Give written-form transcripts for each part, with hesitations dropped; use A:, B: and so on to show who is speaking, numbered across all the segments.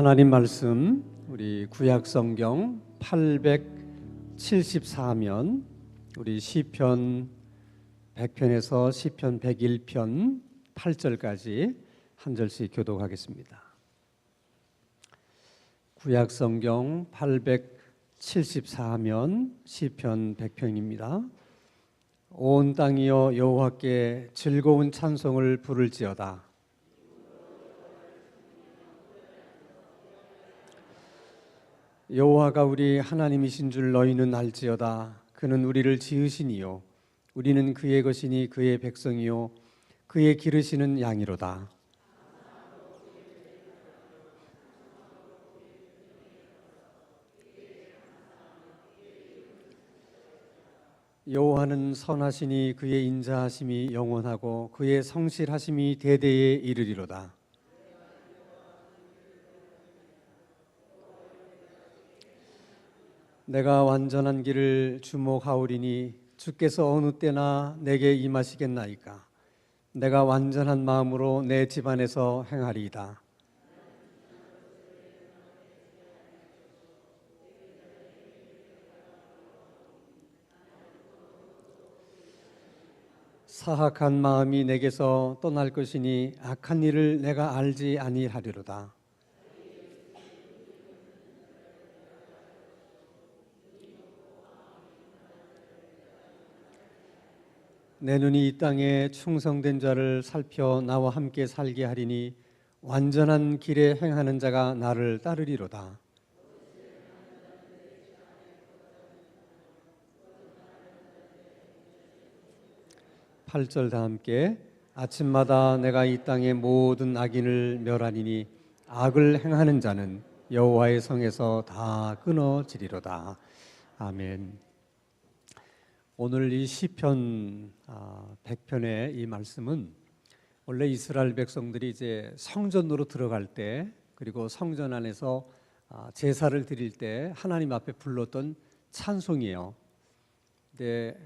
A: 하나님 말씀 우리 구약 성경 874면 우리 시편 100편에서 시편 101편 8절까지 한 절씩 교독하겠습니다. 구약 성경 874면 시편 100편입니다. 온 땅이여 여호와께 즐거운 찬송을 부를지어다. 여호와가 우리 하나님이신 줄 너희는 알지어다. 그는 우리를 지으시니요 우리는 그의 것이니 그의 백성이요 그의 기르시는 양이로다. 여호와는 선하시니 그의 인자하심이 영원하고 그의 성실하심이 대대에 이르리로다. 내가 완전한 길을 주목하오리니 주께서 어느 때나 내게 임하시겠나이까. 내가 완전한 마음으로 내 집안에서 행하리이다. 사악한 마음이 내게서 떠날 것이니 악한 일을 내가 알지 아니하리로다. 내 눈이 이 땅에 충성된 자를 살펴 나와 함께 살게 하리니 완전한 길에 행하는 자가 나를 따르리로다. 팔절 다 함께. 아침마다 내가 이 땅의 모든 악인을 멸하리니 악을 행하는 자는 여호와의 성에서 다 끊어지리로다. 아멘. 오늘 이 시편 100편의 이 말씀은 원래 이스라엘 백성들이 이제 성전으로 들어갈 때 그리고 성전 안에서 제사를 드릴 때 하나님 앞에 불렀던 찬송이에요. 근데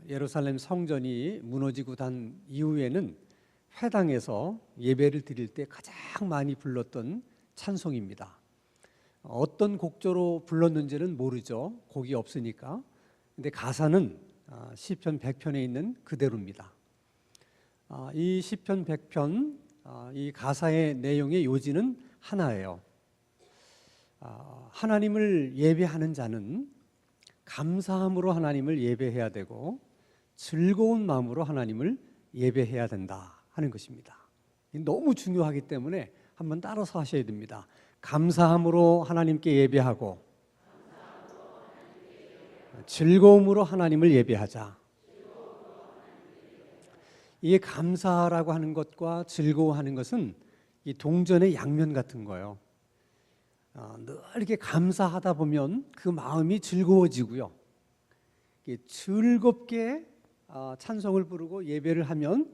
A: 예루살렘 성전이 무너지고 난 이후에는 회당에서 예배를 드릴 때 가장 많이 불렀던 찬송입니다. 어떤 곡조로 불렀는지는 모르죠. 곡이 없으니까. 근데 가사는 시편 100편에 있는 그대로입니다. 이 시편 100편 이 가사의 내용의 요지는 하나예요. 하나님을 예배하는 자는 감사함으로 하나님을 예배해야 되고 즐거운 마음으로 하나님을 예배해야 된다 하는 것입니다. 너무 중요하기 때문에 한번 따라서 하셔야 됩니다. 감사함으로 하나님께 예배하고 즐거움으로 하나님을 예배하자. 이게 감사라고 하는 것과 즐거워하는 것은 이 동전의 양면 같은 거예요. 늘 이렇게 감사하다 보면 그 마음이 즐거워지고요. 즐겁게 찬송을 부르고 예배를 하면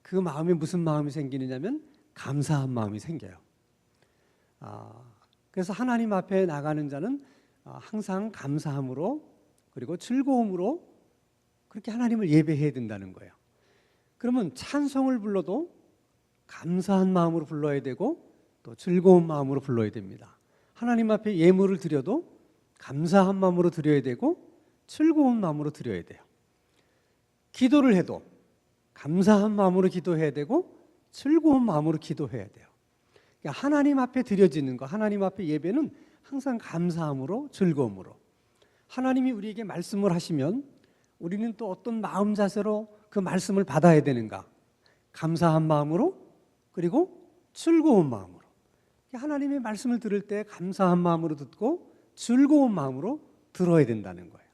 A: 그 마음에 무슨 마음이 생기느냐면 감사한 마음이 생겨요. 그래서 하나님 앞에 나가는 자는 항상 감사함으로 그리고 즐거움으로 그렇게 하나님을 예배해야 된다는 거예요. 그러면 찬송을 불러도 감사한 마음으로 불러야 되고 또 즐거운 마음으로 불러야 됩니다. 하나님 앞에 예물을 드려도 감사한 마음으로 드려야 되고 즐거운 마음으로 드려야 돼요. 기도를 해도 감사한 마음으로 기도해야 되고 즐거운 마음으로 기도해야 돼요. 그러니까 하나님 앞에 드려지는 거, 하나님 앞에 예배는 항상 감사함으로 즐거움으로. 하나님이 우리에게 말씀을 하시면 우리는 또 어떤 마음 자세로 그 말씀을 받아야 되는가? 감사한 마음으로 그리고 즐거운 마음으로. 하나님의 말씀을 들을 때 감사한 마음으로 듣고 즐거운 마음으로 들어야 된다는 거예요.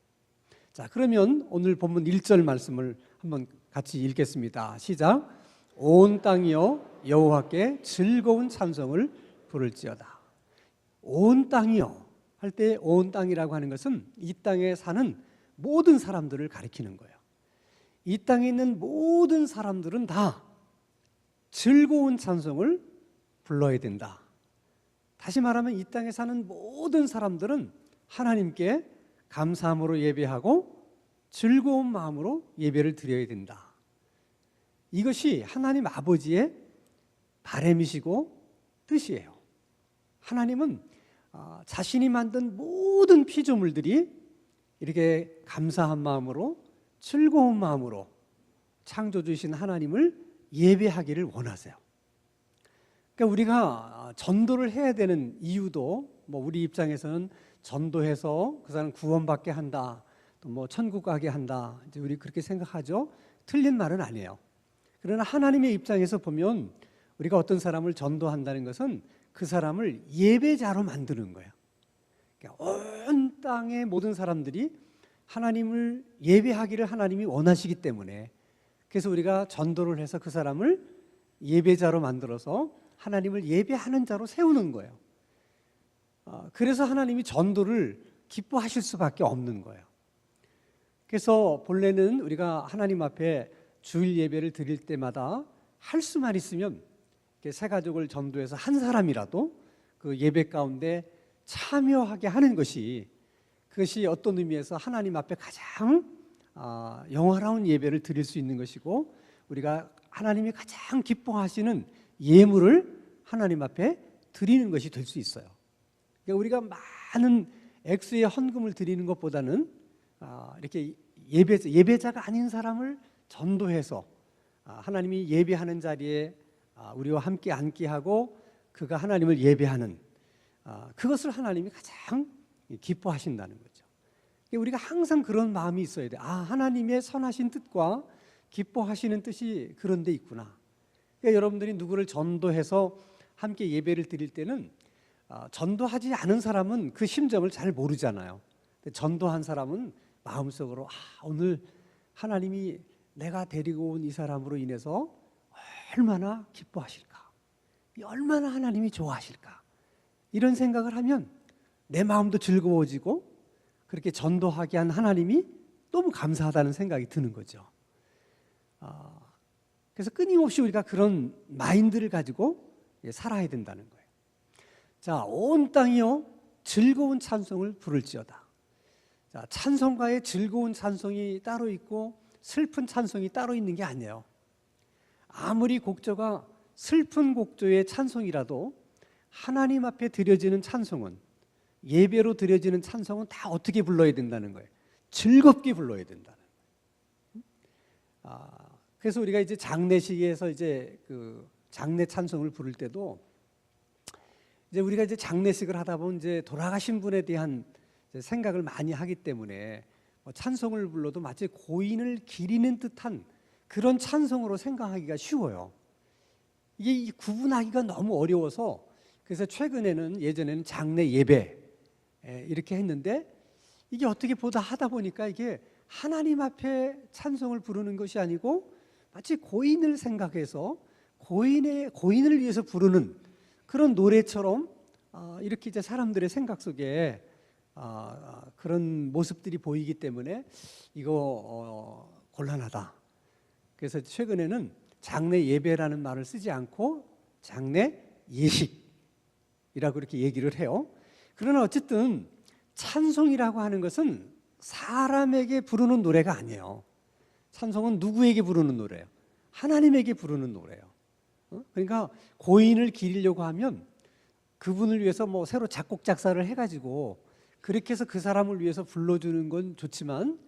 A: 자, 그러면 오늘 본문 1절 말씀을 한번 같이 읽겠습니다. 시작. 온 땅이여 여호와께 즐거운 찬송을 부를지어다. 온 땅이여 할 때 온 땅이라고 하는 것은 이 땅에 사는 모든 사람들을 가리키는 거예요. 이 땅에 있는 모든 사람들은 다 즐거운 찬송을 불러야 된다. 다시 말하면 이 땅에 사는 모든 사람들은 하나님께 감사함으로 예배하고 즐거운 마음으로 예배를 드려야 된다. 이것이 하나님 아버지의 바람이시고 뜻이에요. 하나님은 자신이 만든 모든 피조물들이 이렇게 감사한 마음으로 즐거운 마음으로 창조주신 하나님을 예배하기를 원하세요. 그러니까 우리가 전도를 해야 되는 이유도 우리 입장에서는 전도해서 그 사람 구원받게 한다, 또 천국 가게 한다, 이제 우리 그렇게 생각하죠. 틀린 말은 아니에요. 그러나 하나님의 입장에서 보면 우리가 어떤 사람을 전도한다는 것은 그 사람을 예배자로 만드는 거예요. 그러니까 온 땅의 모든 사람들이 하나님을 예배하기를 하나님이 원하시기 때문에, 그래서 우리가 전도를 해서 그 사람을 예배자로 만들어서 하나님을 예배하는 자로 세우는 거예요. 그래서 하나님이 전도를 기뻐하실 수밖에 없는 거예요. 그래서 본래는 우리가 하나님 앞에 주일 예배를 드릴 때마다 할 수만 있으면 새 가족을 전도해서 한 사람이라도 그 예배 가운데 참여하게 하는 것이, 그것이 어떤 의미에서 하나님 앞에 가장 영화로운 예배를 드릴 수 있는 것이고, 우리가 하나님이 가장 기뻐하시는 예물을 하나님 앞에 드리는 것이 될 수 있어요. 그러니까 우리가 많은 액수의 헌금을 드리는 것보다는 이렇게 예배자가 아닌 사람을 전도해서 하나님이 예배하는 자리에 우리와 함께 앉게 하고 그가 하나님을 예배하는, 그것을 하나님이 가장 기뻐하신다는 거죠. 우리가 항상 그런 마음이 있어야 돼. 하나님의 선하신 뜻과 기뻐하시는 뜻이 그런 데 있구나. 그러니까 여러분들이 누구를 전도해서 함께 예배를 드릴 때는 전도하지 않은 사람은 그 심정을 잘 모르잖아요. 전도한 사람은 마음속으로 오늘 하나님이 내가 데리고 온 이 사람으로 인해서 얼마나 기뻐하실까, 얼마나 하나님이 좋아하실까, 이런 생각을 하면 내 마음도 즐거워지고 그렇게 전도하게 한 하나님이 너무 감사하다는 생각이 드는 거죠. 그래서 끊임없이 우리가 그런 마인드를 가지고 살아야 된다는 거예요. 자, 온 땅이요 즐거운 찬송을 부를지어다. 자, 찬송가에 즐거운 찬송이 따로 있고 슬픈 찬송이 따로 있는 게 아니에요. 아무리 곡조가 슬픈 곡조의 찬송이라도 하나님 앞에 드려지는 찬송은, 예배로 드려지는 찬송은 다 어떻게 불러야 된다는 거예요. 즐겁게 불러야 된다는 거예요. 그래서 우리가 이제 장례식에서 이제 그 장례 찬송을 부를 때도 이제 우리가 이제 장례식을 하다 보면 이제 돌아가신 분에 대한 생각을 많이 하기 때문에 찬송을 불러도 마치 고인을 기리는 듯한 그런 찬송으로 생각하기가 쉬워요. 이게 구분하기가 너무 어려워서, 그래서 최근에는, 예전에는 장례 예배 이렇게 했는데, 이게 어떻게 보다 하다 보니까 이게 하나님 앞에 찬송을 부르는 것이 아니고 마치 고인을 생각해서 고인을 위해서 부르는 그런 노래처럼 이렇게 이제 사람들의 생각 속에 그런 모습들이 보이기 때문에 이거 곤란하다. 그래서 최근에는 장례 예배라는 말을 쓰지 않고 장례 예식이라고 이렇게 얘기를 해요. 그러나 어쨌든 찬송이라고 하는 것은 사람에게 부르는 노래가 아니에요. 찬송은 누구에게 부르는 노래예요? 하나님에게 부르는 노래예요. 그러니까 고인을 기리려고 하면 그분을 위해서 새로 작곡 작사를 해가지고 그렇게 해서 그 사람을 위해서 불러주는 건 좋지만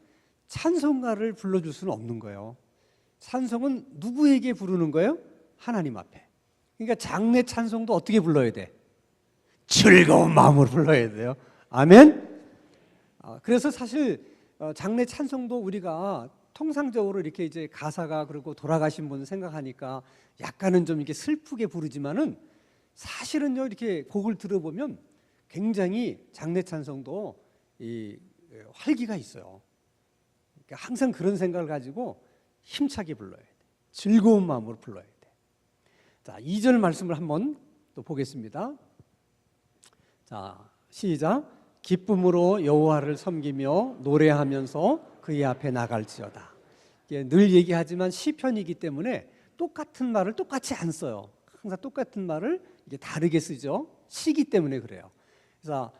A: 찬송가를 불러줄 수는 없는 거예요. 찬송은 누구에게 부르는 거예요? 하나님 앞에. 그러니까 장례 찬송도 어떻게 불러야 돼? 즐거운 마음으로 불러야 돼요. 아멘. 그래서 사실 장례 찬송도 우리가 통상적으로 이렇게 이제 가사가 그리고 돌아가신 분 생각하니까 약간은 좀 이렇게 슬프게 부르지만은 사실은요, 이렇게 곡을 들어보면 굉장히 장례 찬송도 이 활기가 있어요. 그러니까 항상 그런 생각을 가지고 힘차게 불러야 돼. 즐거운 마음으로 불러야 돼. 자, 2절 말씀을 한번 또 보겠습니다. 자, 시작. 기쁨으로 여호와를 섬기며 노래하면서 그의 앞에 나갈지어다. 늘 얘기하지만 시편이기 때문에 똑같은 말을 똑같이 안 써요. 항상 똑같은 말을 이게 다르게 쓰죠. 시기 때문에 그래요. 그래서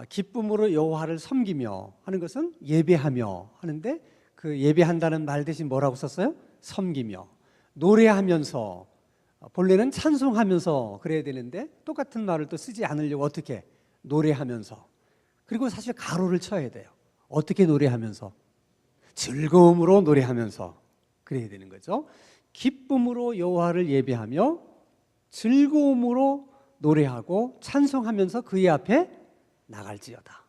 A: 기쁨으로 여호와를 섬기며 하는 것은 예배하며 하는데, 그 예배한다는 말 대신 뭐라고 썼어요? 섬기며. 노래하면서 본래는 찬송하면서 그래야 되는데 똑같은 말을 또 쓰지 않으려고 어떻게? 노래하면서. 그리고 사실 가로를 쳐야 돼요. 어떻게 노래하면서? 즐거움으로 노래하면서 그래야 되는 거죠. 기쁨으로 여호와를 예배하며 즐거움으로 노래하고 찬송하면서 그의 앞에 나갈지어다.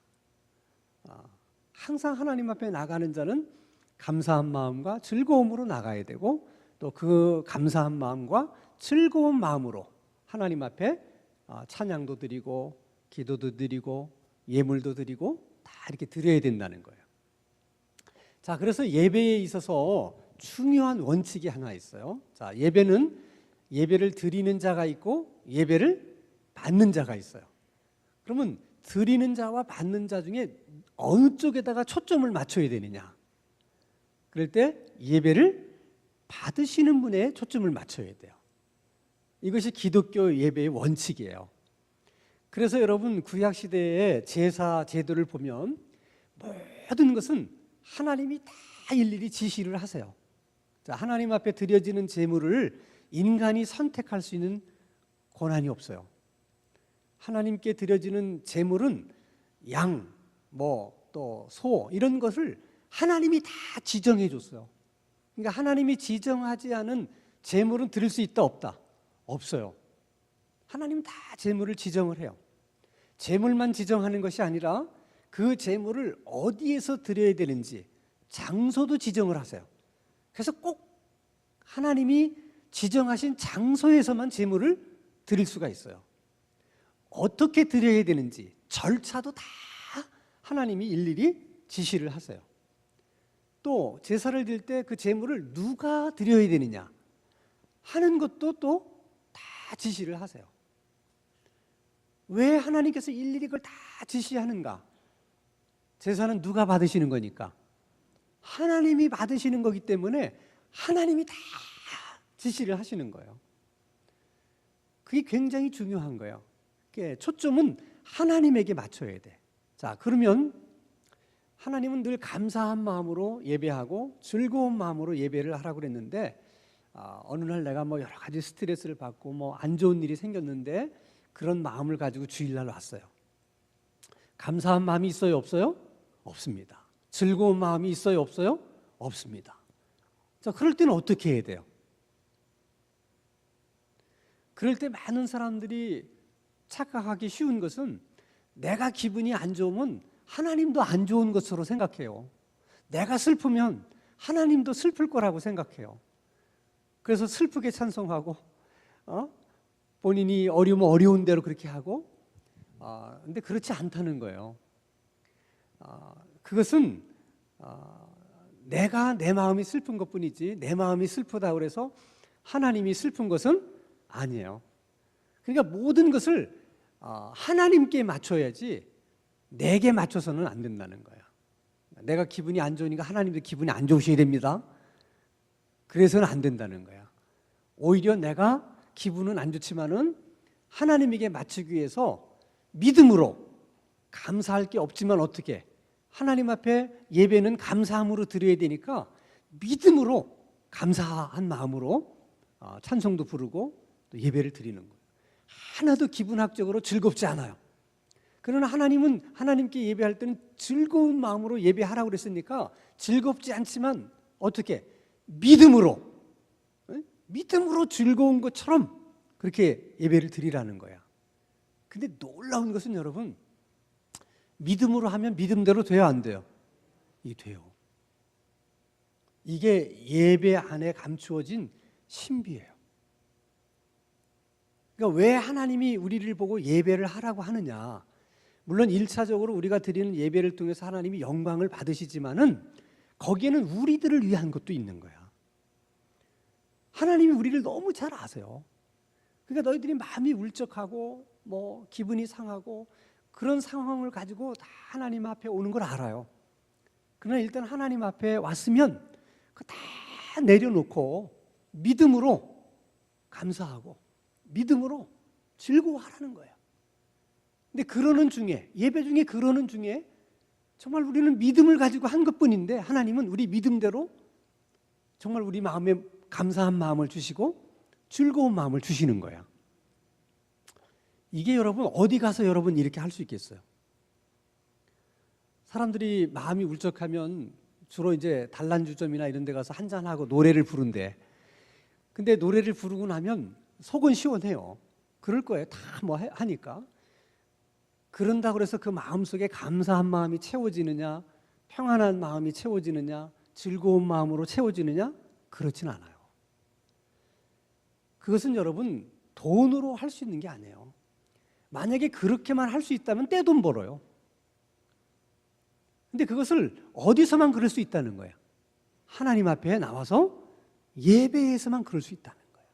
A: 항상 하나님 앞에 나가는 자는 감사한 마음과 즐거움으로 나가야 되고 또 그 감사한 마음과 즐거운 마음으로 하나님 앞에 찬양도 드리고 기도도 드리고 예물도 드리고 다 이렇게 드려야 된다는 거예요. 자, 그래서 예배에 있어서 중요한 원칙이 하나 있어요. 자, 예배를 드리는 자가 있고 예배를 받는 자가 있어요. 그러면 드리는 자와 받는 자 중에 어느 쪽에다가 초점을 맞춰야 되느냐? 그럴 때 예배를 받으시는 분에 초점을 맞춰야 돼요. 이것이 기독교 예배의 원칙이에요. 그래서 여러분 구약 시대의 제사 제도를 보면 모든 것은 하나님이 다 일일이 지시를 하세요. 자, 하나님 앞에 드려지는 제물을 인간이 선택할 수 있는 권한이 없어요. 하나님께 드려지는 제물은 양, 또 소 이런 것을 하나님이 다 지정해 줬어요. 그러니까 하나님이 지정하지 않은 제물은 드릴 수 있다 없다? 없어요. 하나님은 다 제물을 지정을 해요. 제물만 지정하는 것이 아니라 그 제물을 어디에서 드려야 되는지 장소도 지정을 하세요. 그래서 꼭 하나님이 지정하신 장소에서만 제물을 드릴 수가 있어요. 어떻게 드려야 되는지 절차도 다 하나님이 일일이 지시를 하세요. 또 제사를 드릴 때 그 제물을 누가 드려야 되느냐 하는 것도 또 다 지시를 하세요. 왜 하나님께서 일일이 그걸 다 지시하는가? 제사는 누가 받으시는 거니까? 하나님이 받으시는 거기 때문에 하나님이 다 지시를 하시는 거예요. 그게 굉장히 중요한 거예요. 초점은 하나님에게 맞춰야 돼. 자, 그러면 하나님은 늘 감사한 마음으로 예배하고 즐거운 마음으로 예배를 하라고 그랬는데 어느 날 내가 여러 가지 스트레스를 받고 안 좋은 일이 생겼는데 그런 마음을 가지고 주일날 왔어요. 감사한 마음이 있어요, 없어요? 없습니다. 즐거운 마음이 있어요, 없어요? 없습니다. 자, 그럴 때는 어떻게 해야 돼요? 그럴 때 많은 사람들이 착각하기 쉬운 것은 내가 기분이 안 좋으면 하나님도 안 좋은 것으로 생각해요. 내가 슬프면 하나님도 슬플 거라고 생각해요. 그래서 슬프게 찬송하고 본인이 어려우면 어려운 대로 그렇게 하고 근데 그렇지 않다는 거예요. 그것은 내가 내 마음이 슬픈 것뿐이지 내 마음이 슬프다고 해서 하나님이 슬픈 것은 아니에요. 그러니까 모든 것을 하나님께 맞춰야지 내게 맞춰서는 안 된다는 거예요. 내가 기분이 안 좋으니까 하나님도 기분이 안 좋으셔야 됩니다. 그래서는 안 된다는 거야. 오히려 내가 기분은 안 좋지만은 하나님에게 맞추기 위해서 믿음으로 감사할 게 없지만 어떻게? 하나님 앞에 예배는 감사함으로 드려야 되니까 믿음으로 감사한 마음으로 찬송도 부르고 또 예배를 드리는 거예요. 하나도 기분학적으로 즐겁지 않아요. 그러나 하나님은 하나님께 예배할 때는 즐거운 마음으로 예배하라고 그랬으니까 즐겁지 않지만 어떻게? 믿음으로 즐거운 것처럼 그렇게 예배를 드리라는 거야. 근데 놀라운 것은 여러분 믿음으로 하면 믿음대로 돼요, 안 돼요? 이게 돼요. 이게 예배 안에 감추어진 신비예요. 그러니까 왜 하나님이 우리를 보고 예배를 하라고 하느냐? 물론 1차적으로 우리가 드리는 예배를 통해서 하나님이 영광을 받으시지만은 거기에는 우리들을 위한 것도 있는 거야. 하나님이 우리를 너무 잘 아세요. 그러니까 너희들이 마음이 울적하고 기분이 상하고 그런 상황을 가지고 다 하나님 앞에 오는 걸 알아요. 그러나 일단 하나님 앞에 왔으면 그거 다 내려놓고 믿음으로 감사하고 믿음으로 즐거워하라는 거예요. 근데 그러는 중에 예배 중에 그러는 중에 정말 우리는 믿음을 가지고 한 것뿐인데 하나님은 우리 믿음대로 정말 우리 마음에 감사한 마음을 주시고 즐거운 마음을 주시는 거야. 이게 여러분 어디 가서 여러분 이렇게 할 수 있겠어요? 사람들이 마음이 울적하면 주로 이제 단란주점이나 이런 데 가서 한잔하고 노래를 부른대. 근데 노래를 부르고 나면 속은 시원해요. 그럴 거예요. 다 뭐 하니까. 그런다 그래서 그 마음속에 감사한 마음이 채워지느냐, 평안한 마음이 채워지느냐, 즐거운 마음으로 채워지느냐? 그렇진 않아요. 그것은 여러분 돈으로 할 수 있는 게 아니에요. 만약에 그렇게만 할 수 있다면 떼돈 벌어요. 근데 그것을 어디서만 그럴 수 있다는 거예요? 하나님 앞에 나와서 예배에서만 그럴 수 있다는 거예요.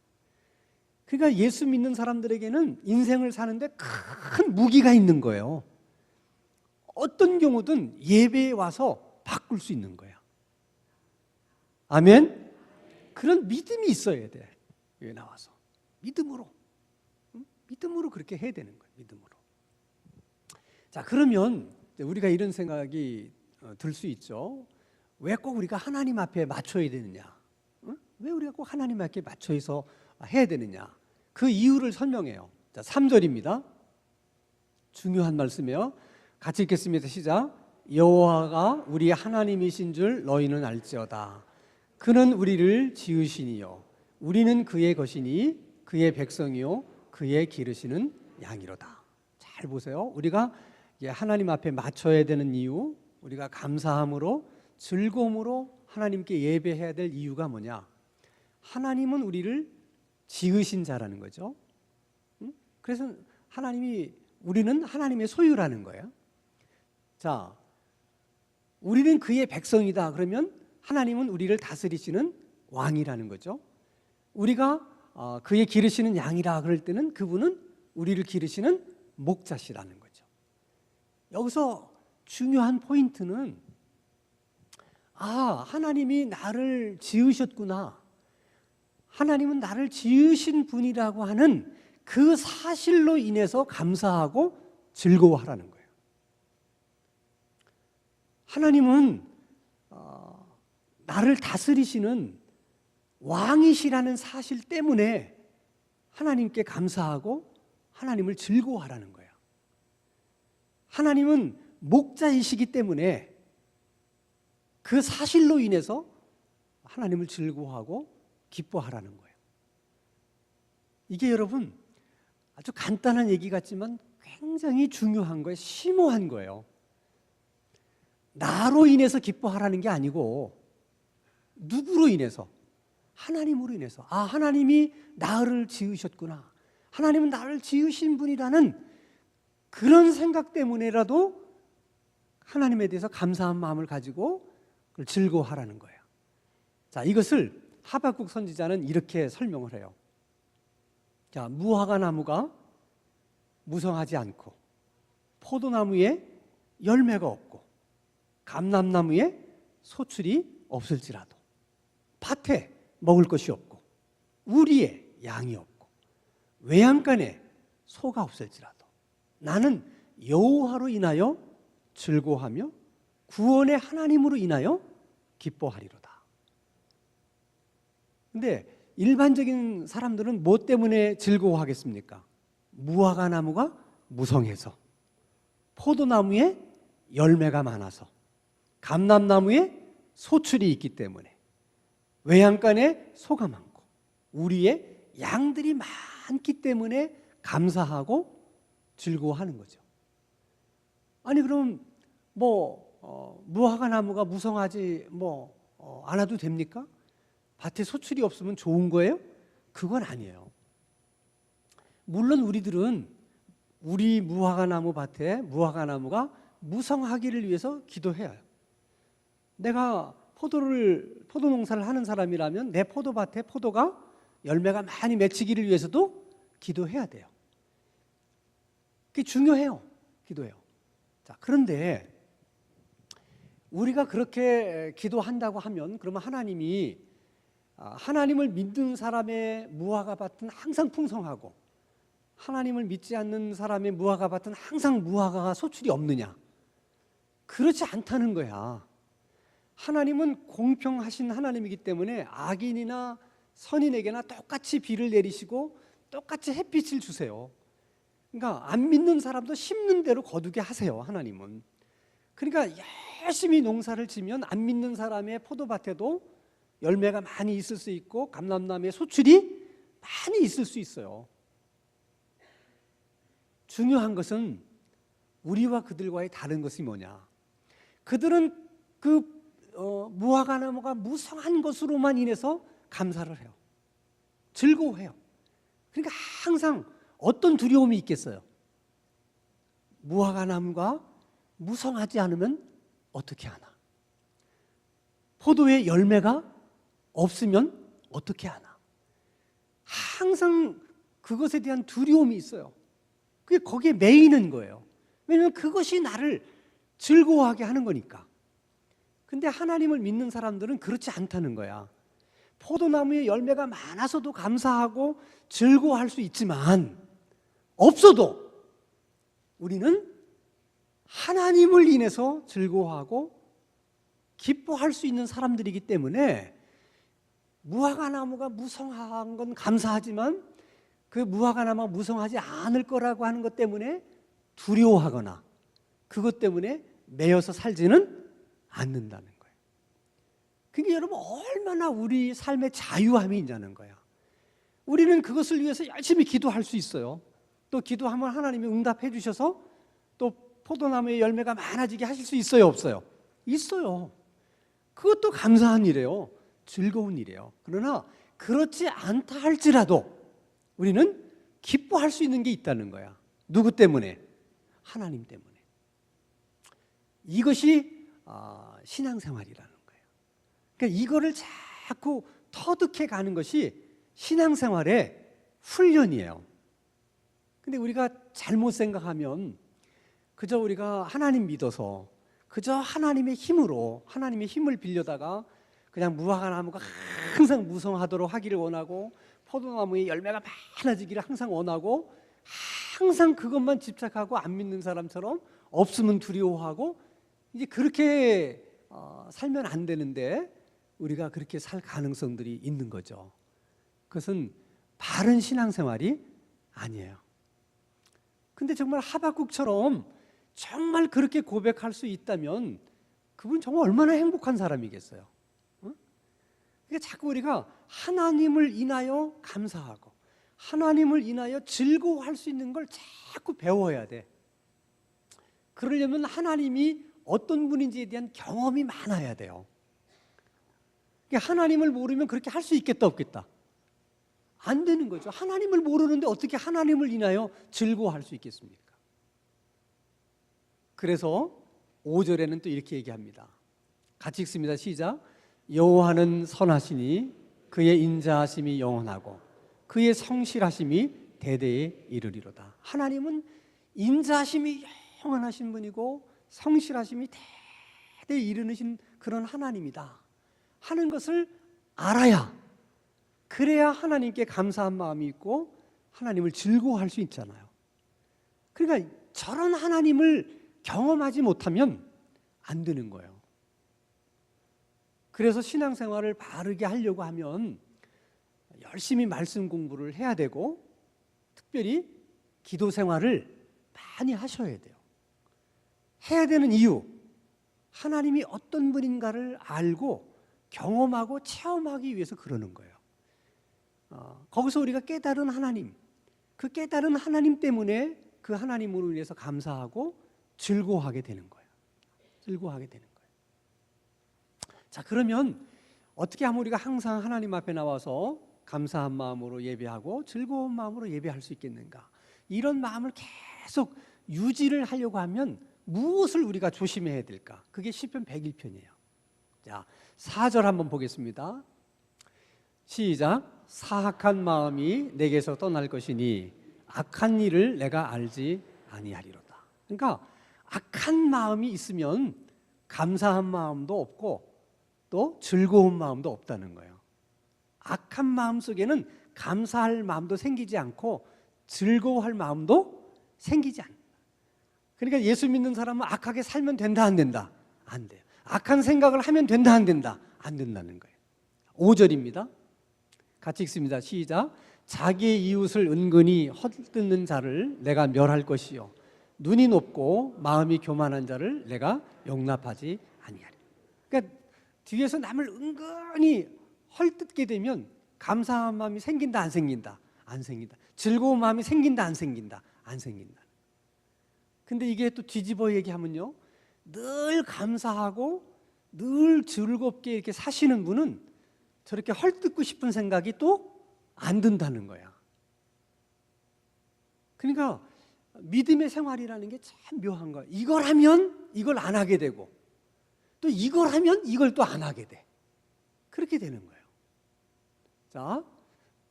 A: 그러니까 예수 믿는 사람들에게는 인생을 사는데 큰 무기가 있는 거예요. 어떤 경우든 예배에 와서 바꿀 수 있는 거예요. 아멘? 그런 믿음이 있어야 돼. 여기 나와서 믿음으로, 믿음으로 그렇게 해야 되는 거예요. 믿음으로. 자, 그러면 우리가 이런 생각이 들 수 있죠. 왜 꼭 우리가 하나님 앞에 맞춰야 되느냐? 왜 우리가 꼭 하나님 앞에 맞춰서 해야 되느냐? 그 이유를 설명해요. 자, 3절입니다. 중요한 말씀이에요. 같이 읽겠습니다. 시작. 여호와가 우리 하나님이신 줄 너희는 알지어다. 그는 우리를 지으시니요 우리는 그의 것이니 그의 백성이요 그의 기르시는 양이로다. 잘 보세요. 우리가 하나님 앞에 맞춰야 되는 이유, 우리가 감사함으로 즐거움으로 하나님께 예배해야 될 이유가 뭐냐? 하나님은 우리를 지으신 자라는 거죠. 그래서 우리는 하나님의 소유라는 거예요. 자, 우리는 그의 백성이다. 그러면 하나님은 우리를 다스리시는 왕이라는 거죠. 우리가 그의 기르시는 양이라 그럴 때는 그분은 우리를 기르시는 목자시라는 거죠. 여기서 중요한 포인트는 하나님이 나를 지으셨구나. 하나님은 나를 지으신 분이라고 하는 그 사실로 인해서 감사하고 즐거워하라는 거예요. 하나님은 나를 다스리시는 왕이시라는 사실 때문에 하나님께 감사하고 하나님을 즐거워하라는 거예요. 하나님은 목자이시기 때문에 그 사실로 인해서 하나님을 즐거워하고 기뻐하라는 거예요. 이게 여러분 아주 간단한 얘기 같지만 굉장히 중요한 거예요. 심오한 거예요. 나로 인해서 기뻐하라는 게 아니고 누구로 인해서? 하나님으로 인해서. 하나님이 나를 지으셨구나. 하나님은 나를 지으신 분이라는 그런 생각 때문에라도 하나님에 대해서 감사한 마음을 가지고 그걸 즐거워하라는 거예요. 자, 이것을 하박국 선지자는 이렇게 설명을 해요. 자, 무화과 나무가 무성하지 않고 포도나무에 열매가 없고 감람나무에 소출이 없을지라도 밭에 먹을 것이 없고 우리에 양이 없고 외양간에 소가 없을지라도 나는 여호와로 인하여 즐거워하며 구원의 하나님으로 인하여 기뻐하리로다. 근데 일반적인 사람들은 뭐 때문에 즐거워하겠습니까? 무화과 나무가 무성해서, 포도나무에 열매가 많아서, 감람나무에 소출이 있기 때문에, 외양간에 소가 많고 우리의 양들이 많기 때문에 감사하고 즐거워하는 거죠. 아니 그럼 무화과 나무가 무성하지 않아도 됩니까? 밭에 소출이 없으면 좋은 거예요? 그건 아니에요. 물론 우리들은 우리 무화과 나무 밭에 무화과 나무가 무성하기를 위해서 기도해요. 내가 포도 농사를 하는 사람이라면 내 포도밭에 포도가 열매가 많이 맺히기를 위해서도 기도해야 돼요. 그게 중요해요. 기도해요. 자, 그런데 우리가 그렇게 기도한다고 하면 그러면 하나님을 믿는 사람의 무화과 밭은 항상 풍성하고 하나님을 믿지 않는 사람의 무화과 밭은 항상 무화과가 소출이 없느냐? 그렇지 않다는 거야. 하나님은 공평하신 하나님이기 때문에 악인이나 선인에게나 똑같이 비를 내리시고 똑같이 햇빛을 주세요. 그러니까 안 믿는 사람도 심는 대로 거두게 하세요, 하나님은. 그러니까 열심히 농사를 지면 안 믿는 사람의 포도밭에도 열매가 많이 있을 수 있고 감람나무의 소출이 많이 있을 수 있어요. 중요한 것은 우리와 그들과의 다른 것이 뭐냐? 그들은 무화과나무가 무성한 것으로만 인해서 감사를 해요. 즐거워해요. 그러니까 항상 어떤 두려움이 있겠어요? 무화과나무가 무성하지 않으면 어떻게 하나? 포도의 열매가 없으면 어떻게 하나? 항상 그것에 대한 두려움이 있어요. 그게 거기에 매이는 거예요. 왜냐하면 그것이 나를 즐거워하게 하는 거니까. 근데 하나님을 믿는 사람들은 그렇지 않다는 거야. 포도나무에 열매가 많아서도 감사하고 즐거워할 수 있지만 없어도 우리는 하나님을 인해서 즐거워하고 기뻐할 수 있는 사람들이기 때문에 무화과나무가 무성한 건 감사하지만 그 무화과나무가 무성하지 않을 거라고 하는 것 때문에 두려워하거나 그것 때문에 매여서 살지는 않는다는 거예요. 그게 여러분 얼마나 우리 삶의 자유함이 있냐는 거야. 우리는 그것을 위해서 열심히 기도할 수 있어요. 또 기도하면 하나님이 응답해 주셔서 또 포도나무의 열매가 많아지게 하실 수 있어요, 없어요? 있어요. 그것도 감사한 일이에요. 즐거운 일이에요. 그러나 그렇지 않다 할지라도 우리는 기뻐할 수 있는 게 있다는 거야. 누구 때문에? 하나님 때문에. 이것이 신앙생활이라는 거예요. 그러니까 이거를 자꾸 터득해 가는 것이 신앙생활의 훈련이에요. 근데 우리가 잘못 생각하면 그저 우리가 하나님 믿어서 그저 하나님의 힘으로 하나님의 힘을 빌려다가 그냥 무화과나무가 항상 무성하도록 하기를 원하고 포도나무의 열매가 많아지기를 항상 원하고 항상 그것만 집착하고 안 믿는 사람처럼 없으면 두려워하고 이제 그렇게 살면 안 되는데 우리가 그렇게 살 가능성들이 있는 거죠. 그것은 바른 신앙생활이 아니에요. 근데 정말 하박국처럼 정말 그렇게 고백할 수 있다면 그분 정말 얼마나 행복한 사람이겠어요. 그러니까 자꾸 우리가 하나님을 인하여 감사하고 하나님을 인하여 즐거워할 수 있는 걸 자꾸 배워야 돼. 그러려면 하나님이 어떤 분인지에 대한 경험이 많아야 돼요. 그러니까 하나님을 모르면 그렇게 할 수 있겠다 없겠다? 안 되는 거죠. 하나님을 모르는데 어떻게 하나님을 인하여 즐거워할 수 있겠습니까? 그래서 5절에는 또 이렇게 얘기합니다. 같이 읽습니다. 시작. 여호와는 선하시니 그의 인자하심이 영원하고 그의 성실하심이 대대에 이르리로다. 하나님은 인자하심이 영원하신 분이고 성실하심이 대대에 이르는 그런 하나님이다 하는 것을 알아야, 그래야 하나님께 감사한 마음이 있고 하나님을 즐거워할 수 있잖아요. 그러니까 저런 하나님을 경험하지 못하면 안 되는 거예요. 그래서 신앙생활을 바르게 하려고 하면 열심히 말씀 공부를 해야 되고 특별히 기도 생활을 많이 하셔야 돼요. 해야 되는 이유, 하나님이 어떤 분인가를 알고 경험하고 체험하기 위해서 그러는 거예요. 거기서 우리가 깨달은 하나님, 그 깨달은 하나님 때문에 그 하나님으로 인해서 감사하고 즐거워하게 되는 거예요. 즐거워하게 되는 거예요. 자, 그러면 어떻게 하면 우리가 항상 하나님 앞에 나와서 감사한 마음으로 예배하고 즐거운 마음으로 예배할 수 있겠는가? 이런 마음을 계속 유지를 하려고 하면 무엇을 우리가 조심해야 될까? 그게 시편 101편이에요. 자, 4절 한번 보겠습니다. 시작. 사악한 마음이 내게서 떠날 것이니 악한 일을 내가 알지 아니하리로다. 그러니까 악한 마음이 있으면 감사한 마음도 없고 또 즐거운 마음도 없다는 거예요. 악한 마음 속에는 감사할 마음도 생기지 않고 즐거워할 마음도 생기지 않는다. 그러니까 예수 믿는 사람은 악하게 살면 된다 안 된다? 안 돼요. 악한 생각을 하면 된다 안 된다? 안 된다는 거예요. 5절입니다. 같이 읽습니다. 시작. 자기의 이웃을 은근히 헛뜯는 자를 내가 멸할 것이요 눈이 높고 마음이 교만한 자를 내가 용납하지 아니하리. 그러니까 뒤에서 남을 은근히 헐뜯게 되면 감사한 마음이 생긴다 안 생긴다? 안 생긴다. 즐거운 마음이 생긴다 안 생긴다? 안 생긴다. 근데 이게 또 뒤집어 얘기하면요, 늘 감사하고 늘 즐겁게 이렇게 사시는 분은 저렇게 헐뜯고 싶은 생각이 또 안 든다는 거야. 그러니까 믿음의 생활이라는 게 참 묘한 거야. 이걸 하면 이걸 안 하게 되고 또 이걸 하면 이걸 또 안 하게 돼. 그렇게 되는 거예요. 자,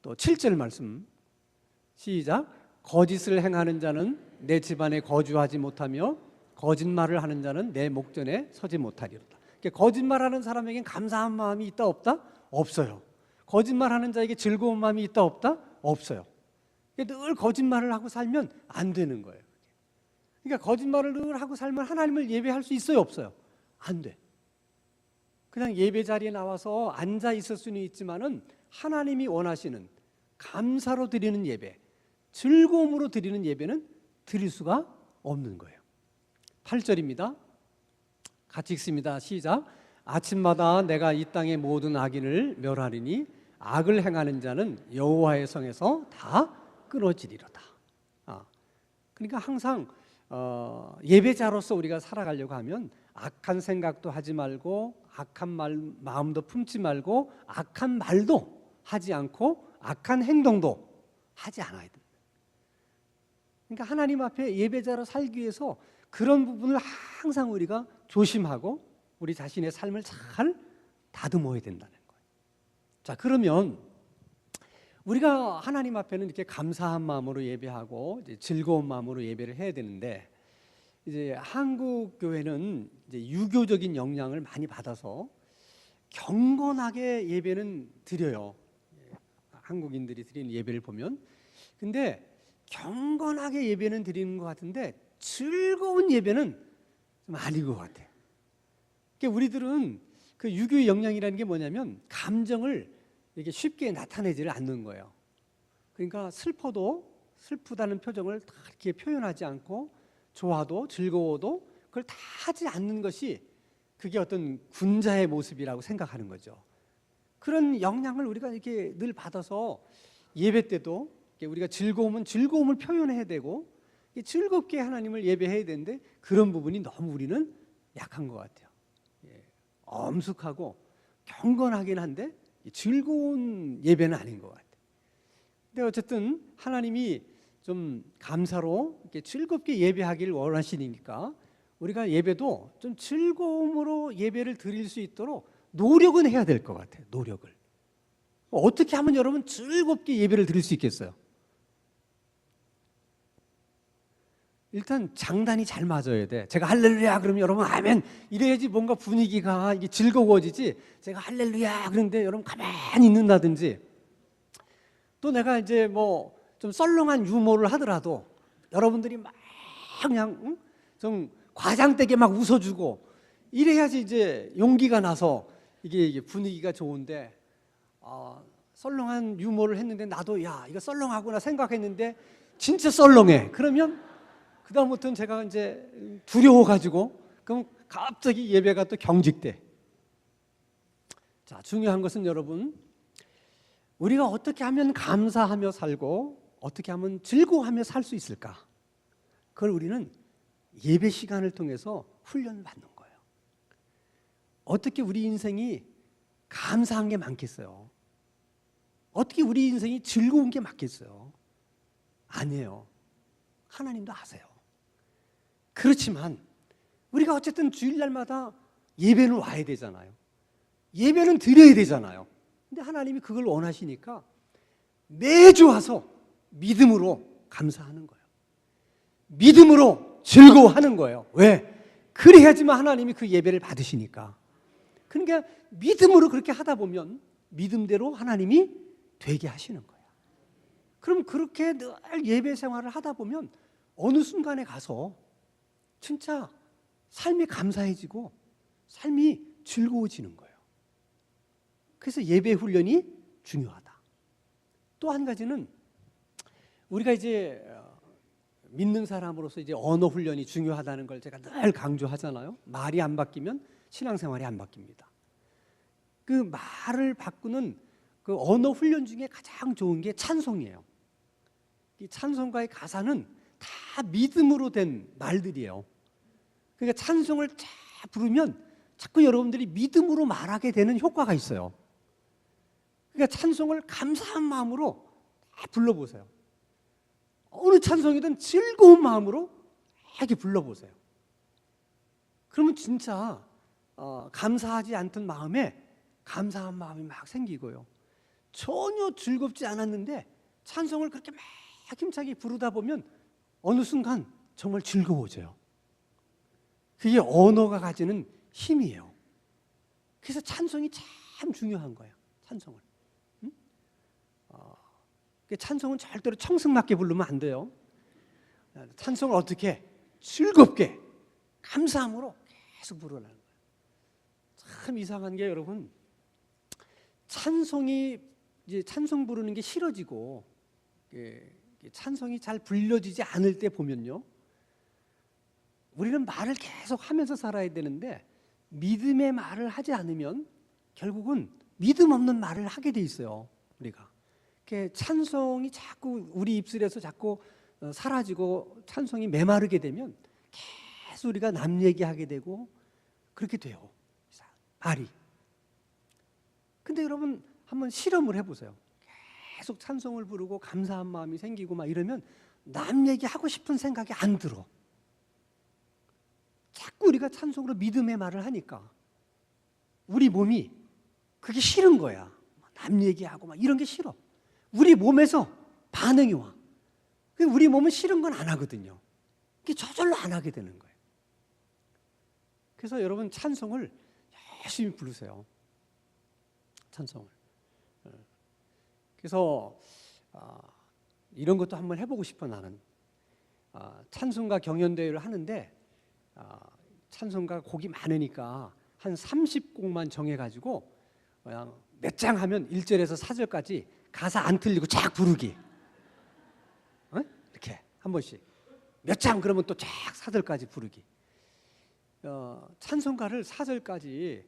A: 또 7절 말씀 시작. 거짓을 행하는 자는 내 집안에 거주하지 못하며 거짓말을 하는 자는 내 목전에 서지 못하리로다. 그러니까 거짓말하는 사람에겐 감사한 마음이 있다 없다? 없어요. 거짓말하는 자에게 즐거운 마음이 있다 없다? 없어요. 그러니까 늘 거짓말을 하고 살면 안 되는 거예요. 그러니까 거짓말을 늘 하고 살면 하나님을 예배할 수 있어요 없어요? 안 돼. 그냥 예배 자리에 나와서 앉아 있을 수는 있지만은 하나님이 원하시는 감사로 드리는 예배, 즐거움으로 드리는 예배는 드릴 수가 없는 거예요. 8절입니다. 같이 읽습니다. 시작. 아침마다 내가 이 땅의 모든 악인을 멸하리니 악을 행하는 자는 여호와의 성에서 다 끊어지리로다. 그러니까 항상 예배자로서 우리가 살아가려고 하면 악한 생각도 하지 말고 악한 마음도 품지 말고 악한 말도 하지 않고 악한 행동도 하지 않아야 됩니다. 그러니까 하나님 앞에 예배자로 살기 위해서 그런 부분을 항상 우리가 조심하고 우리 자신의 삶을 잘 다듬어야 된다는 거예요. 자, 그러면 우리가 하나님 앞에는 이렇게 감사한 마음으로 예배하고 이제 즐거운 마음으로 예배를 해야 되는데, 이제 한국 교회는 이제 유교적인 영향을 많이 받아서 경건하게 예배는 드려요. 한국인들이 드리는 예배를 보면. 근데 경건하게 예배는 드리는 것 같은데 즐거운 예배는 좀 아닌 것 같아요. 그러니까 우리들은 그 유교의 영향이라는 게 뭐냐면 감정을 이렇게 쉽게 나타내지를 않는 거예요. 그러니까 슬퍼도 슬프다는 표정을 다 이렇게 표현하지 않고, 좋아도 즐거워도 그걸 다 하지 않는 것이 그게 어떤 군자의 모습이라고 생각하는 거죠. 그런 영향을 우리가 이렇게 늘 받아서 예배 때도 우리가 즐거우면 즐거움을 표현해야 되고 즐겁게 하나님을 예배해야 되는데 그런 부분이 너무 우리는 약한 것 같아요. 엄숙하고 경건하긴 한데 즐거운 예배는 아닌 것 같아요. 근데 어쨌든 하나님이 좀 감사로 이렇게 즐겁게 예배하기를 원하시니까 우리가 예배도 좀 즐거움으로 예배를 드릴 수 있도록 노력은 해야 될 것 같아요. 노력을. 어떻게 하면 여러분 즐겁게 예배를 드릴 수 있겠어요? 일단 장단이 잘 맞아야 돼. 제가 할렐루야 그러면 여러분 아멘 이래야지 뭔가 분위기가 이게 즐거워지지. 제가 할렐루야 그런데 여러분 가만히 있는다든지, 또 내가 이제 뭐 좀 썰렁한 유머를 하더라도 여러분들이 막 그냥 좀 과장되게 막 웃어주고 이래야지 이제 용기가 나서 이게 분위기가 좋은데, 썰렁한 유머를 했는데 나도 야 이거 썰렁하구나 생각했는데 진짜 썰렁해. 그러면 그 다음부터는 제가 이제 두려워가지고 그럼 갑자기 예배가 또 경직돼. 자, 중요한 것은 여러분, 우리가 어떻게 하면 감사하며 살고 어떻게 하면 즐거워하며 살 수 있을까? 그걸 우리는 예배 시간을 통해서 훈련받는 거예요. 어떻게 우리 인생이 감사한 게 많겠어요? 어떻게 우리 인생이 즐거운 게 많겠어요? 아니에요. 하나님도 아세요. 그렇지만 우리가 어쨌든 주일날마다 예배는 와야 되잖아요. 예배는 드려야 되잖아요. 근데 하나님이 그걸 원하시니까 매주 와서 믿음으로 감사하는 거예요. 믿음으로 즐거워하는 거예요. 왜? 그래야지만 하나님이 그 예배를 받으시니까. 그러니까 믿음으로 그렇게 하다 보면 믿음대로 하나님이 되게 하시는 거예요. 그럼 그렇게 늘 예배 생활을 하다 보면 어느 순간에 가서 진짜 삶이 감사해지고 삶이 즐거워지는 거예요. 그래서 예배 훈련이 중요하다. 또 한 가지는 우리가 이제 믿는 사람으로서 이제 언어 훈련이 중요하다는 걸 제가 늘 강조하잖아요. 말이 안 바뀌면 신앙생활이 안 바뀝니다. 그 말을 바꾸는 그 언어 훈련 중에 가장 좋은 게 찬송이에요. 이 찬송가의 가사는 다 믿음으로 된 말들이에요. 그러니까 찬송을 쫙 부르면 자꾸 여러분들이 믿음으로 말하게 되는 효과가 있어요. 그러니까 찬송을 감사한 마음으로 다 불러보세요. 어느 찬송이든 즐거운 마음으로 이렇게 불러보세요. 그러면 진짜 감사하지 않던 마음에 감사한 마음이 막 생기고요. 전혀 즐겁지 않았는데 찬송을 그렇게 막 힘차게 부르다 보면 어느 순간 정말 즐거워져요. 그게 언어가 가지는 힘이에요. 그래서 찬송이 참 중요한 거예요. 찬송을. 찬송은 절대로 청승맞게 부르면 안 돼요. 찬송을 어떻게 즐겁게 감사함으로 계속 부르라는 거예요. 참 이상한 게 여러분, 찬송이 이제 찬송 부르는 게 싫어지고 찬송이 잘 불려지지 않을 때 보면요, 우리는 말을 계속 하면서 살아야 되는데 믿음의 말을 하지 않으면 결국은 믿음 없는 말을 하게 돼 있어요. 우리가 찬송이 자꾸 우리 입술에서 자꾸 사라지고 찬송이 메마르게 되면 계속 우리가 남 얘기하게 되고 그렇게 돼요, 말이. 근데 여러분 한번 실험을 해보세요. 계속 찬송을 부르고 감사한 마음이 생기고 막 이러면 남 얘기하고 싶은 생각이 안 들어. 자꾸 우리가 찬송으로 믿음의 말을 하니까 우리 몸이 그게 싫은 거야. 남 얘기하고 막 이런 게 싫어. 우리 몸에서 반응이 와. 우리 몸은 싫은 건 안 하거든요. 그게 저절로 안 하게 되는 거예요. 그래서 여러분 찬송을 열심히 부르세요. 찬송을. 그래서 이런 것도 한번 해보고 싶어. 나는 찬송가 경연대회를 하는데 찬송가 곡이 많으니까 한 30곡만 정해가지고 그냥 몇 장 하면 1절에서 4절까지 가사 안 틀리고 쫙 부르기. 이렇게 한 번씩 몇 장 그러면 또 쫙 4절까지 부르기. 찬송가를 4절까지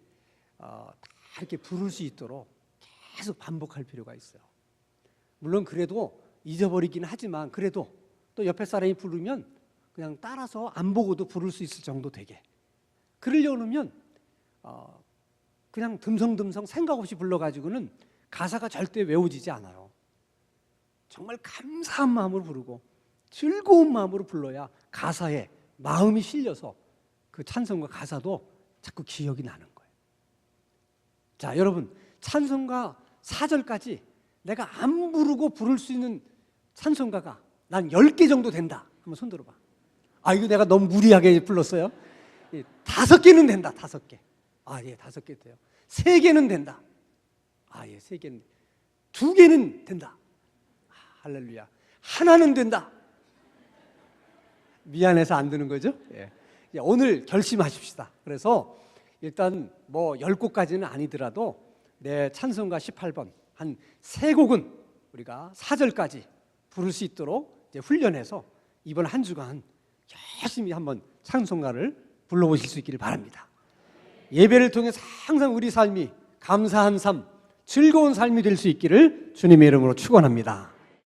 A: 다 이렇게 부를 수 있도록 계속 반복할 필요가 있어요. 물론 그래도 잊어버리긴 하지만 그래도 또 옆에 사람이 부르면 그냥 따라서 안 보고도 부를 수 있을 정도 되게. 그러려고 하면 그냥 듬성듬성 생각 없이 불러가지고는 가사가 절대 외워지지 않아요. 정말 감사한 마음으로 부르고 즐거운 마음으로 불러야 가사에 마음이 실려서 그 찬송과 가사도 자꾸 기억이 나는 거예요. 자, 여러분 찬송가 4절까지 내가 안 부르고 부를 수 있는 찬송가가 난 10개 정도 된다. 한번 손 들어봐. 이거 내가 너무 무리하게 불렀어요. 5개는 된다. 5개. 예, 5개 돼요. 3개는 된다. 예, 3개는. 2개는 된다. 할렐루야. 하나는 된다. 미안해서 안 되는 거죠? 예. 오늘 결심하십시다. 그래서 일단 뭐 10곡까지는 아니더라도 내 찬송가 18번 한 3곡은 우리가 4절까지 부를 수 있도록 이제 훈련해서 이번 한 주간 열심히 한번 찬송가를 불러보실 수 있기를 바랍니다. 예배를 통해서 항상 우리 삶이 감사한 삶, 즐거운 삶이 될 수 있기를 주님의 이름으로 축원합니다.